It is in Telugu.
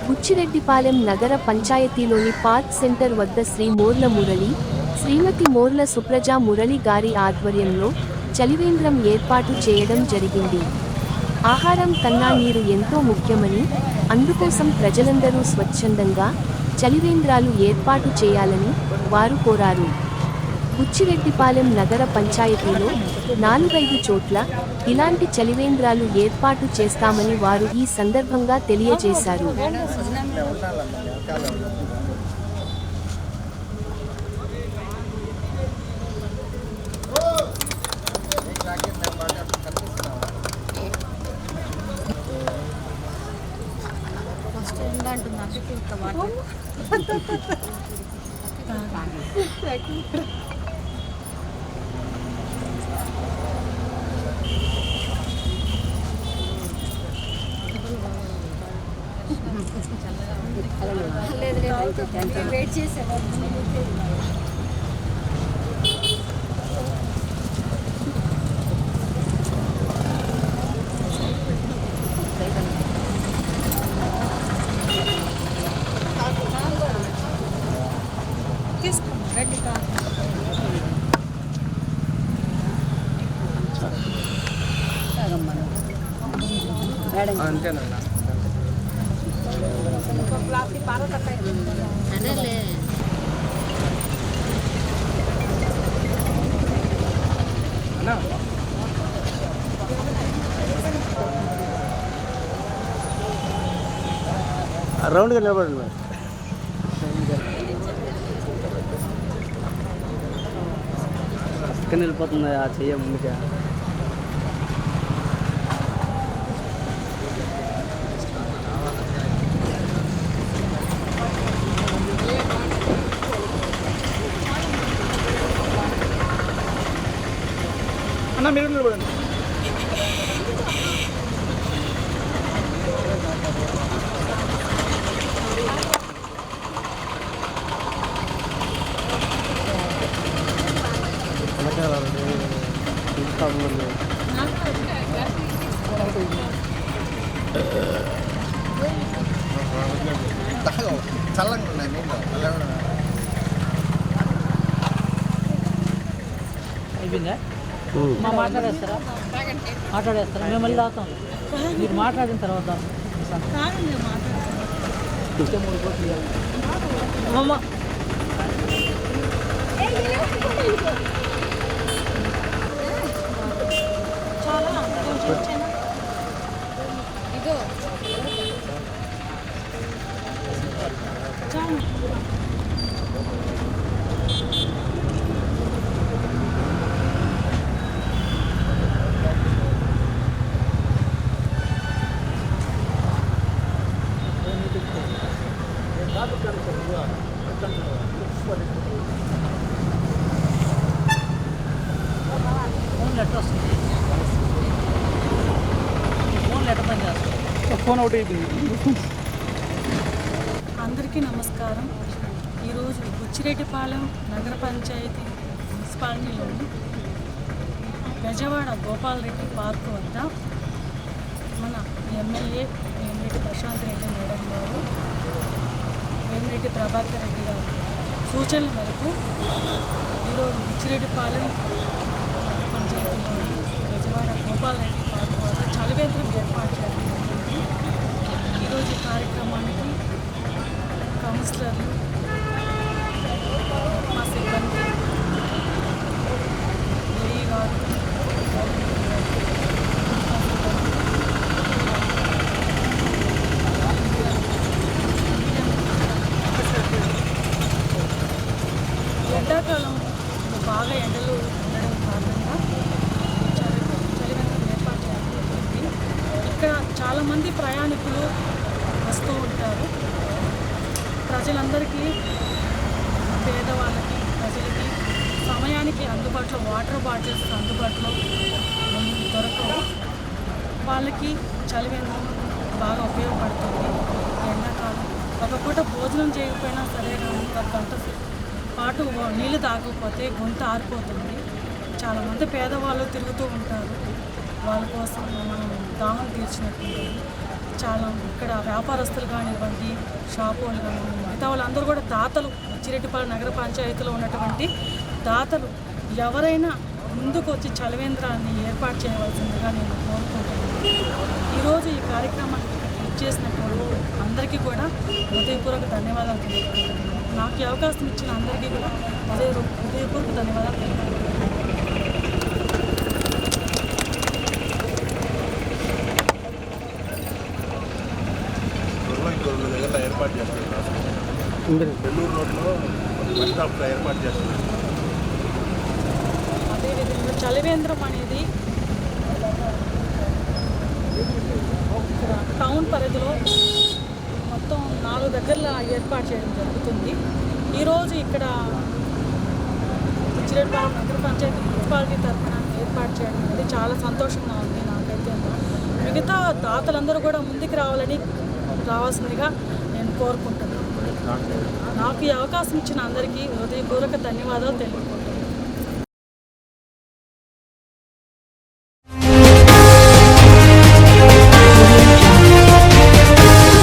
బుచ్చిరెడ్డిపాలెం నగర పంచాయతీలోని పార్క్ సెంటర్ వద్ద శ్రీ మోర్ల మురళి, శ్రీమతి మోర్ల సుప్రజా మురళి గారి ఆధ్వర్యంలో చలివేంద్రం ఏర్పాటు చేయడం జరిగింది. ఆహారం కన్నా నీరు ఎంతో ముఖ్యమని, అందుకోసం ప్రజలందరూ స్వచ్ఛందంగా చలివేంద్రాలు ఏర్పాటు చేయాలని వారు కోరారు. బుచ్చిరెడ్డిపాలెం నగర పంచాయతీలో 4-5 చోట్ల ఇలాంటి చలివేంద్రాలు ఏర్పాటు చేస్తామని వారు ఈ సందర్భంగా తెలియజేశారు. వెయిట్ చేసేవారు. అంతేనన్నా అదేలే రౌండ్గా నిలబడండి మరి. పక్కన వెళ్ళిపోతుంది ఆ చెయ్య ముందుగా. అన్న మీరు నిలబడండి. చల్లంగా ఉన్నాయి అయిపోయిందా? మాట్లాడేస్తారా? మేము మళ్ళీ తాగుతాం. మీరు మాట్లాడిన తర్వాత 3 కోట్లు అమ్మ ఫోన్ అవుట్ అయిపోయింది. అందరికీ నమస్కారం. ఈరోజు బుచ్చిరెడ్డిపాలెం నగర పంచాయతీ మున్సిపాలిటీలోని బెజవాడ గోపాలరెడ్డి పార్క్ వద్ద మన ఎమ్మెల్యే వేమిరెడ్డి ప్రశాంత్ రెడ్డి మేడం గారు, వేమిరెడ్డి ప్రభాకర్ రెడ్డి గారు సూచనల మేరకు ఈరోజు బుచ్చిరెడ్డిపాలెం పంచాయతీలోని బెజవాడ గోపాలరెడ్డి పార్క్ వద్ద చలివేంద్రం ఏర్పాటు చేయడం జరిగింది. ఈరోజు కార్యక్రమానికి కౌన్సిలర్లు, మా సిబ్బంది, ఏఈ గారు, ఎండాకాలం బాగా ఎండలు ఉండడం కారణంగా చలివేంద్రం ఏర్పాటు చేయడం జరిగింది. ఇక్కడ చాలామంది ప్రయాణికులు వస్తూ ఉంటారు. ప్రజలందరికీ, పేదవాళ్ళకి, ప్రజలకి సమయానికి అందుబాటులో వాటర్ బాటిల్స్ అందుబాటులో దొరకవు. వాళ్ళకి చలివేంద్రం బాగా ఉపయోగపడుతుంది. ఎండాకాలం ఒక పూట భోజనం చేయకపోయినా సరే ఒక గంట పాటు నీళ్ళు తాగకపోతే గొంతు ఆరిపోతుంది. చాలామంది పేదవాళ్ళు తిరుగుతూ ఉంటారు. వాళ్ళ కోసం మనం దాహం తీర్చినట్టు. చాలా ఇక్కడ వ్యాపారస్తులు కానివ్వండి, షాపు వాళ్ళు కానివ్వండి, మిగతా వాళ్ళందరూ కూడా దాతలు, చిరెడ్డిపాలెం నగర పంచాయతీలో ఉన్నటువంటి దాతలు ఎవరైనా ముందుకు వచ్చి చలవేంద్రాన్ని ఏర్పాటు చేయవలసిందిగా నేను కోరుకుంటున్నాను. ఈరోజు ఈ కార్యక్రమాన్ని చేసినప్పుడు అందరికీ కూడా హృదయపూర్వక ధన్యవాదాలు తెలియజేస్తున్నాను. నాకు ఈ అవకాశం ఇచ్చిన అందరికీ కూడా హృదయపూర్వక ధన్యవాదాలు తెలియజేస్తున్నాను. ఏర్పాటు చేస్తున్నారు. నెల్లూరు రోడ్లో బస్ స్టాప్లో ఏర్పాటు చేస్తున్నారు. అదేవిధంగా చలివేంద్రం అనేది ఇక్కడ టౌన్ పరిధిలో మొత్తం 4 దగ్గరలో ఏర్పాటు చేయడం జరుగుతుంది. ఈరోజు ఇక్కడ చిరెడ్డిపాలెం నగర పంచాయతీ మున్సిపాలిటీ తరఫున ఏర్పాటు చేయడం అనేది చాలా సంతోషంగా ఉంది నాకైతే. మిగతా దాతలందరూ కూడా ముందుకు రావాల్సిందిగా నేను కోరుకుంటున్నాను. నాకు ఈ అవకాశం ఇచ్చిన అందరికీ హృదయపూర్వక ధన్యవాదాలు తెలుపుకుంటున్నాను.